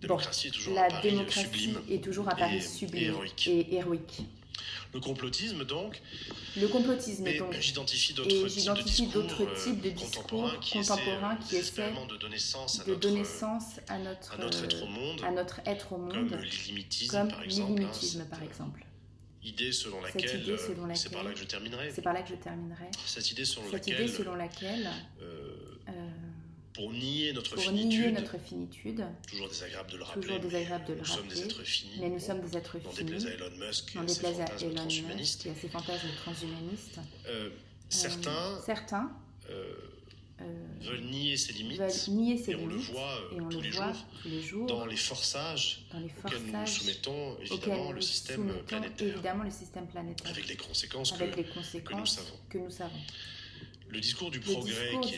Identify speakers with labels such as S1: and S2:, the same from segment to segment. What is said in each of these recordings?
S1: démocratie est toujours
S2: la
S1: à Paris
S2: démocratie
S1: sublime
S2: est toujours à Paris
S1: et
S2: sublime
S1: héroïque.
S2: et héroïque.
S1: Le complotisme, donc,
S2: Le complotisme,
S1: mais
S2: donc,
S1: j'identifie
S2: et
S1: d'autres
S2: j'identifie d'autres
S1: types
S2: types de
S1: de
S2: discours
S1: contemporains qui
S2: contemporains qui essaient
S1: désespérément de donner sens à
S2: de donner sens à
S1: notre être au monde,
S2: à notre être au
S1: comme
S2: monde,
S1: l'illimitisme,
S2: comme
S1: par exemple.
S2: l'illimitisme, par exemple.
S1: Idée selon
S2: Cette
S1: laquelle,
S2: idée selon
S1: c'est par là
S2: laquelle,
S1: que je terminerai,
S2: c'est par là que je terminerai,
S1: cette idée selon
S2: cette idée
S1: laquelle,
S2: selon laquelle,
S1: pour nier notre
S2: pour nier
S1: finitude,
S2: notre finitude,
S1: toujours désagréable de le rappeler,
S2: toujours désagréable de le
S1: nous sommes des
S2: rappeler,
S1: êtres finis,
S2: mais nous sommes des êtres
S1: n'en
S2: finis,
S1: déplaise à Elon Musk
S2: n'en
S1: et ses
S2: déplaise à
S1: fantasmes
S2: Elon Musk
S1: transhumanistes.
S2: et à ses fantasmes transhumanistes.
S1: Certains veulent nier ses limites, et on le voit tous les jours dans les forçages auxquels nous nous soumettons, évidemment, le système planétaire, avec les conséquences
S2: que nous savons.
S1: Le discours du progrès qui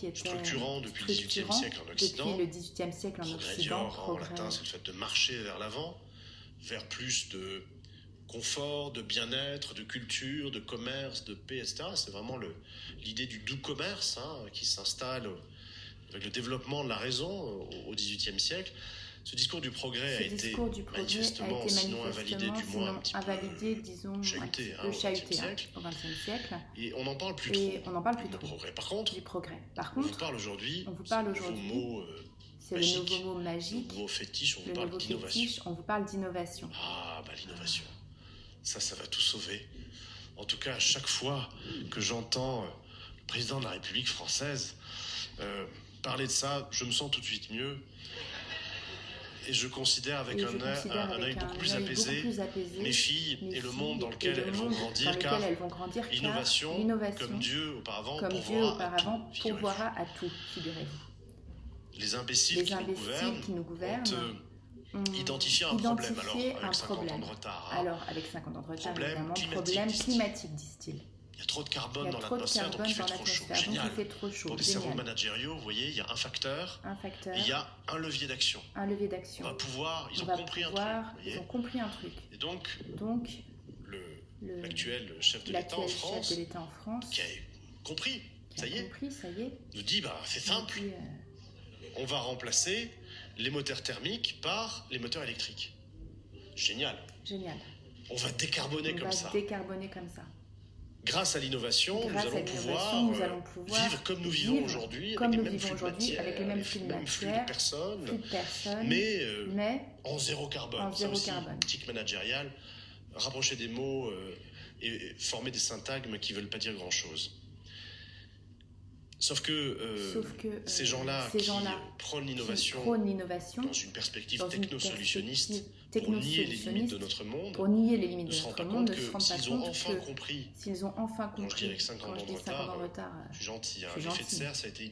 S1: était structurant depuis le XVIIIe siècle en Occident, progrès dior, en latin, c'est le fait de marcher vers l'avant, vers plus de confort, de bien-être, de culture, de commerce, de paix, etc. C'est vraiment l'idée du doux commerce qui s'installe avec le développement de la raison au XVIIIe siècle. Ce discours du progrès a été manifestement, sinon invalidé, du moins un petit peu
S2: disons,
S1: chahuté
S2: au XXe
S1: siècle. Et on n'en parle plus trop. Du progrès. Par contre, on vous parle aujourd'hui, c'est le nouveau mot magique, le nouveau fétiche,
S2: on vous parle d'innovation.
S1: Ah, bah l'innovation. Ça va tout sauver. En tout cas, à chaque fois que j'entends le président de la République française parler de ça, je me sens tout de suite mieux. Et je considère avec un œil beaucoup plus apaisé mes filles et le monde dans lequel elles vont grandir, car l'innovation, comme Dieu auparavant, pourvoira à tout, figurez-vous. Les imbéciles qui nous gouvernent ont identifié un problème, avec 50 ans de retard.
S2: Alors, avec 50 ans de retard, évidemment, problème climatique, disent-ils.
S1: Il y a trop de carbone dans l'atmosphère, donc il fait trop chaud. Génial. Pour des cerveaux managériaux, vous voyez, il y a un facteur, et il y a un levier d'action. Ils ont compris un truc. Et donc l'actuel chef de l'État en France, qui a compris, ça y est, nous dit, c'est simple, on va remplacer les moteurs thermiques par les moteurs électriques. Génial. On va décarboner comme ça. Grâce à l'innovation, nous allons pouvoir vivre comme nous vivons aujourd'hui, avec les mêmes flux de personnes, mais en zéro carbone. Ça aussi, éthique managériale, rapprocher des mots et former des syntagmes qui ne veulent pas dire grand-chose. Sauf que ces gens-là qui prônent l'innovation dans une perspective technosolutionniste pour nier les limites de notre monde, ne se rendent pas compte que s'ils ont enfin compris, quand je dis avec 5 ans de retard, je suis gentil, l'effet de serre, ça a été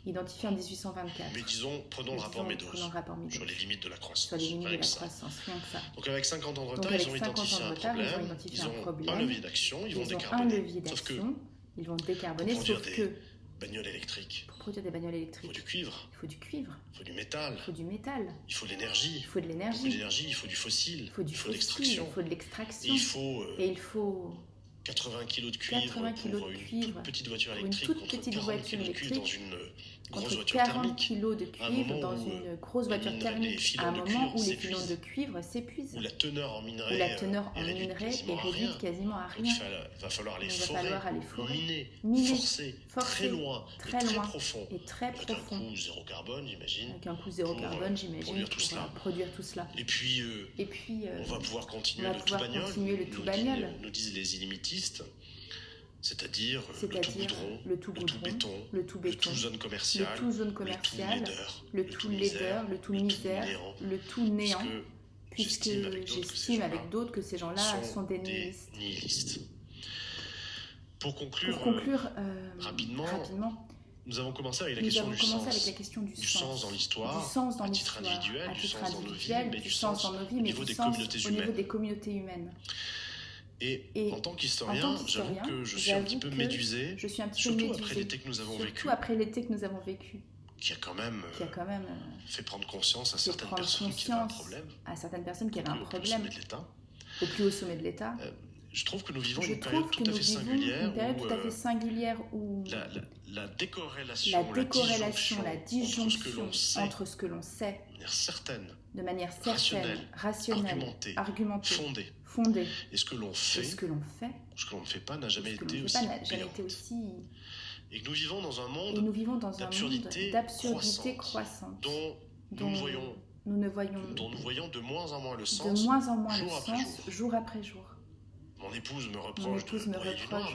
S1: identifié en 1824. Mais disons, prenons le rapport Meadows sur les limites de la croissance. Donc avec 50 ans de retard, ils ont identifié un problème, ils ont un levier d'action, ils vont décarboner. Sauf que
S2: ils vont décarboner,
S1: pour produire des bagnoles électriques.
S2: Pour produire des bagnoles électriques,
S1: il faut du cuivre.
S2: Il faut du cuivre.
S1: Il faut du métal.
S2: Il faut du métal.
S1: Il faut de l'énergie.
S2: Il faut de l'énergie.
S1: Beaucoup d'énergie, il faut du fossile. Il faut de l'extraction.
S2: Il faut de l'extraction.
S1: Et il faut 80 kg de cuivre pour une toute petite voiture électrique contre 40 kg de cuivre dans une grosse voiture thermique.
S2: À un moment où les filons de cuivre s'épuisent.
S1: Où la teneur en minerai est réduite quasiment à rien. Il va falloir les forer, miner, forcer, très loin, très profond. Avec un coût zéro carbone, j'imagine. Pour produire tout cela. Et puis, on va pouvoir continuer le tout bagnole. Nous disent les illimitistes. C'est-à-dire le tout goudron, le tout béton, le tout zone commerciale,
S2: le tout laideur, le tout misère, le tout néant, puisque j'estime avec d'autres que ces gens-là sont des nihilistes.
S1: Pour conclure rapidement, nous avons commencé avec la question du sens dans l'histoire, à titre individuel, du sens dans nos vies, mais du sens au niveau des communautés humaines. Et en tant qu'historien, j'avoue que je suis un petit peu médusé, surtout après l'été que nous avons vécu. Qui a quand même fait prendre conscience à certaines personnes qui avaient un problème.
S2: Au plus haut sommet de l'État.
S1: Je trouve que nous vivons une période tout à fait singulière où la décorrélation, la disjonction entre ce que l'on sait de manière certaine, rationnelle, argumentée, fondée, et ce que l'on fait, ce que l'on ne fait pas n'a jamais été aussi. Et que nous vivons dans un monde d'absurdité croissante, dont nous voyons de moins en moins le sens, jour après jour. Mon épouse me reproche de broyer du noir,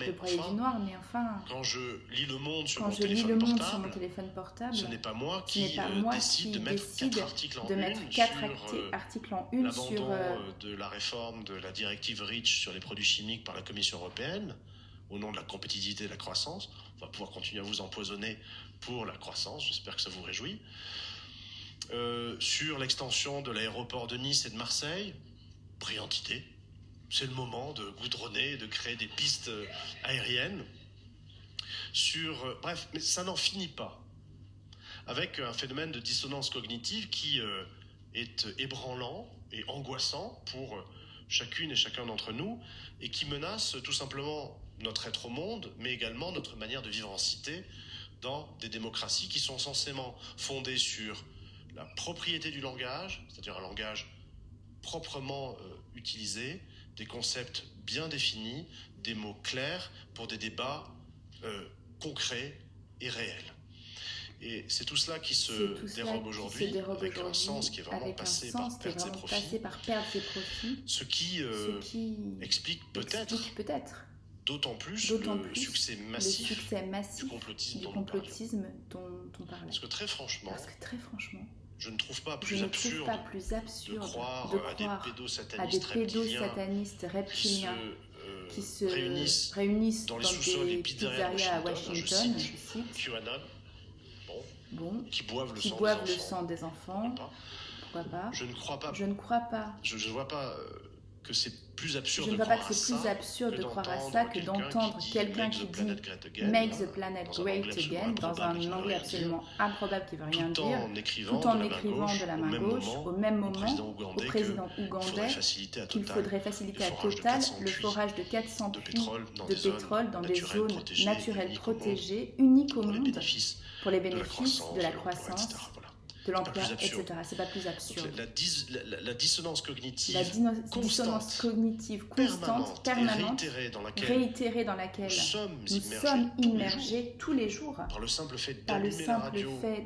S1: mais enfin, quand je lis Le Monde sur mon téléphone portable, ce n'est pas moi qui décide de mettre 4 articles en une sur l'abandon de la réforme de la directive REACH sur les produits chimiques par la Commission européenne, au nom de la compétitivité et de la croissance. On va pouvoir continuer à vous empoisonner pour la croissance, j'espère que ça vous réjouit. Sur l'extension de l'aéroport de Nice et de Marseille, brillante idée. C'est le moment de goudronner, de créer des pistes aériennes. Bref, mais ça n'en finit pas. Avec un phénomène de dissonance cognitive qui est ébranlant et angoissant pour chacune et chacun d'entre nous et qui menace tout simplement notre être au monde, mais également notre manière de vivre en cité dans des démocraties qui sont censément fondées sur la propriété du langage, c'est-à-dire un langage proprement utilisé, des concepts bien définis, des mots clairs pour des débats concrets et réels. Et c'est tout cela qui se dérobe aujourd'hui, avec un sens qui est vraiment passé par perdre ses profits, ce qui explique peut-être d'autant plus le succès massif du complotisme dont on parlait. Parce que très franchement, je ne trouve pas plus absurde de croire à des pédosatanistes reptiliens qui se réunissent dans des pizzerias à Washington, qui boivent le sang des enfants. Pourquoi pas ? Je ne crois pas. Je ne vois pas que c'est plus absurde de croire à ça que d'entendre quelqu'un qui dit « Make the planet great again » dans un anglais absolument improbable qui ne veut rien dire, tout en écrivant de la main gauche, au même moment, au président ougandais qu'il faudrait faciliter à Total le forage de 400 puits de pétrole dans des zones naturelles protégées, uniques au monde, pour les bénéfices de la croissance, de l'emploi, etc. C'est pas plus absurde. La dissonance cognitive constante, permanente, réitérée dans laquelle nous sommes immergés tous les jours par le simple fait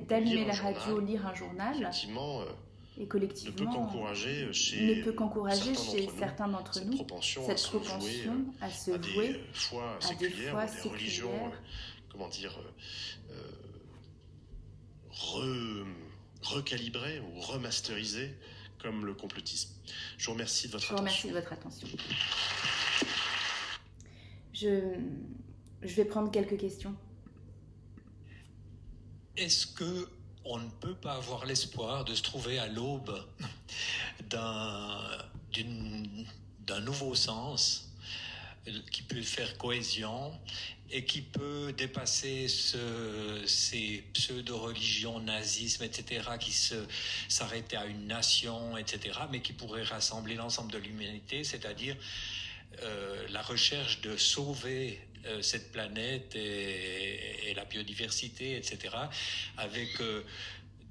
S1: d'allumer la radio, lire un journal, et collectivement ne peut qu'encourager chez certains d'entre nous cette propension à se vouer à des fois séculières, recalibré ou remasterisé comme le complotisme. Je vous remercie de votre attention. Je vais prendre quelques questions.
S3: Est-ce qu'on ne peut pas avoir l'espoir de se trouver à l'aube d'un nouveau sens qui peut faire cohésion et qui peut dépasser ces pseudo-religions, nazisme, etc., qui s'arrêtaient à une nation, etc., mais qui pourraient rassembler l'ensemble de l'humanité, c'est-à-dire la recherche de sauver cette planète et la biodiversité, etc., avec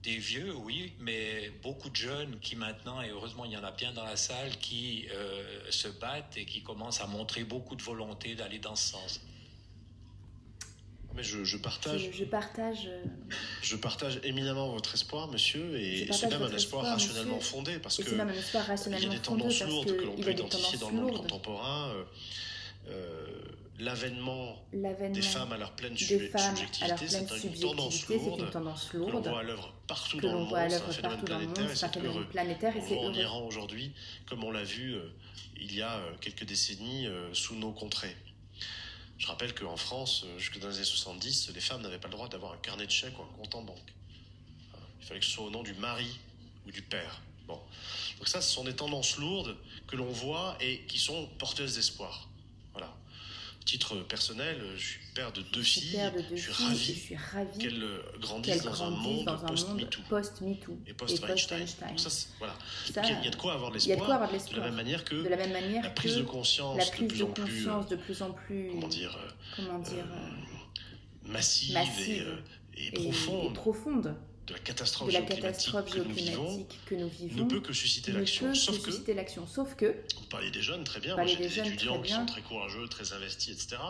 S3: des vieux, oui, mais beaucoup de jeunes qui maintenant, et heureusement il y en a bien dans la salle, qui se battent et qui commencent à montrer beaucoup de volonté d'aller dans ce sens.
S1: Mais je partage éminemment votre espoir, monsieur, et c'est même un espoir rationnellement fondé, parce qu'il y a des tendances lourdes que l'on peut identifier dans le monde contemporain. L'avènement des femmes à leur pleine subjectivité, c'est une tendance lourde que l'on voit à l'œuvre partout dans le monde, c'est un phénomène planétaire, et c'est heureux. On voit en Iran aujourd'hui, comme on l'a vu il y a quelques décennies sous nos contrées. Je rappelle qu'en France, jusque dans les années 70, les femmes n'avaient pas le droit d'avoir un carnet de chèques ou un compte en banque. Il fallait que ce soit au nom du mari ou du père. Bon. Donc ça, ce sont des tendances lourdes que l'on voit et qui sont porteuses d'espoir. Voilà. titre personnel, je suis père de 2 filles. Je suis ravi qu'elles grandissent dans un monde
S2: post-MeToo
S1: et post-Weinstein. Voilà. Il y a de quoi avoir de l'espoir. De la même manière que la prise de conscience de plus en plus massive et profonde de la catastrophe géoclimatique que nous vivons ne peut que susciter l'action. Sauf que vous parliez des jeunes, très bien. Moi, j'ai des étudiants qui sont très courageux, très investis, etc.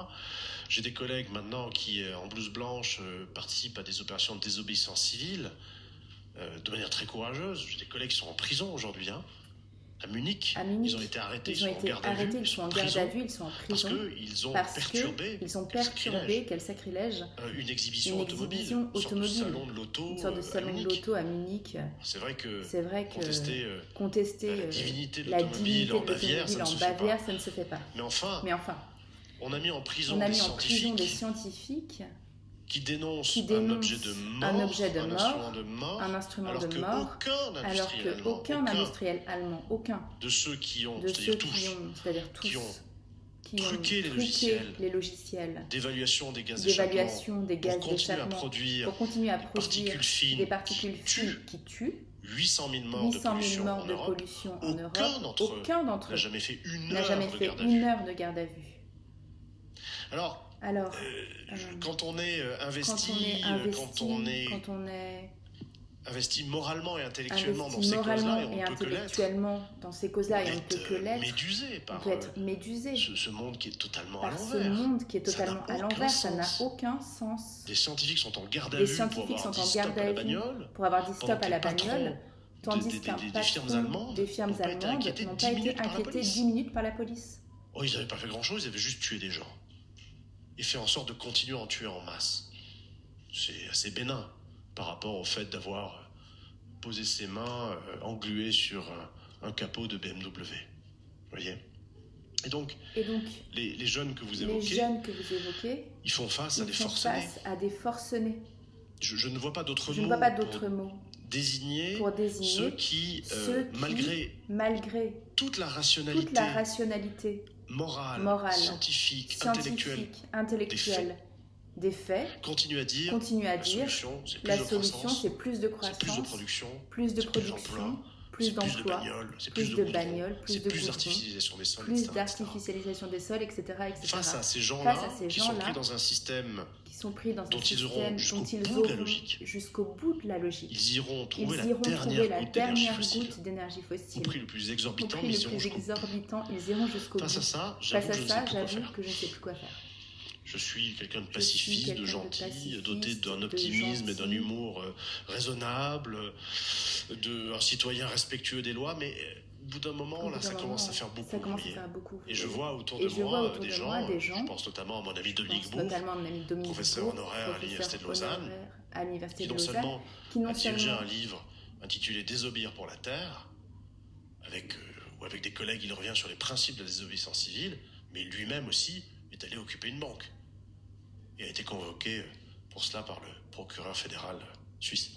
S1: J'ai des collègues maintenant qui, en blouse blanche, participent à des opérations de désobéissance civile de manière très courageuse. J'ai des collègues qui sont en prison aujourd'hui, à Munich, ils ont été arrêtés, ils sont en garde à vue, ils sont en prison parce qu'ils ont perturbé, quel sacrilège, une exhibition automobile, une sorte de salon de l'auto à Munich. C'est vrai que contester la divinité de l'automobile en Bavière, ça ne se fait pas. Mais enfin, on a mis en prison des scientifiques qui dénoncent un objet de mort, un instrument de mort, alors qu'aucun industriel allemand, de ceux qui ont, c'est-à-dire tous, qui ont truqué les logiciels d'évaluation des gaz d'échappement pour continuer à produire des particules fines qui tuent, 800 000 morts de pollution en Europe, aucun d'entre eux n'a jamais fait une heure de garde à vue. Alors, quand on est investi, quand on est investi moralement et intellectuellement dans ces causes-là, et on peut que l'être, dans ces causes-là, et on peut que l'être, on peut être médusé ce monde qui est totalement à l'envers. Ça n'a aucun sens. Des scientifiques sont en garde à vue pour avoir dit stop à la bagnole, tandis qu'un patron des firmes allemandes n'ont pas été inquiétés 10 minutes par la police. Oh, ils n'avaient pas fait grand-chose, ils avaient juste tué des gens. Et fait en sorte de continuer à en tuer en masse. C'est assez bénin par rapport au fait d'avoir posé ses mains engluées sur un capot de BMW. Vous voyez ? Et donc les jeunes que vous évoquez, ils font face à des forcenés. Je ne vois pas d'autres mots pour désigner ceux qui, malgré toute la rationalité morale, scientifique, intellectuelle des faits, continue à dire la solution c'est plus de croissance, plus de production, plus d'emplois, plus de bagnoles, plus de d'artificialisation des sols, etc. Face à ces gens-là, qui sont pris dans un système dont ils iront jusqu'au bout de la logique. Ils iront trouver la dernière goutte d'énergie fossile. Au prix le plus exorbitant, ils iront jusqu'au bout. Face à ça, j'avoue que je ne sais plus quoi faire. Je suis quelqu'un de pacifiste, de gentil, doté d'un optimisme et d'un humour raisonnable, un citoyen respectueux des lois, mais au bout d'un moment, ça commence à faire beaucoup. Et je vois autour de moi des gens, je pense notamment à mon ami Dominique Bourg, professeur honoraire à l'Université de Lausanne, qui non seulement a dirigé un livre intitulé « Désobéir pour la Terre », avec des collègues, il revient sur les principes de la désobéissance civile, mais lui-même aussi est allé occuper une banque et a été convoqué pour cela par le procureur fédéral suisse.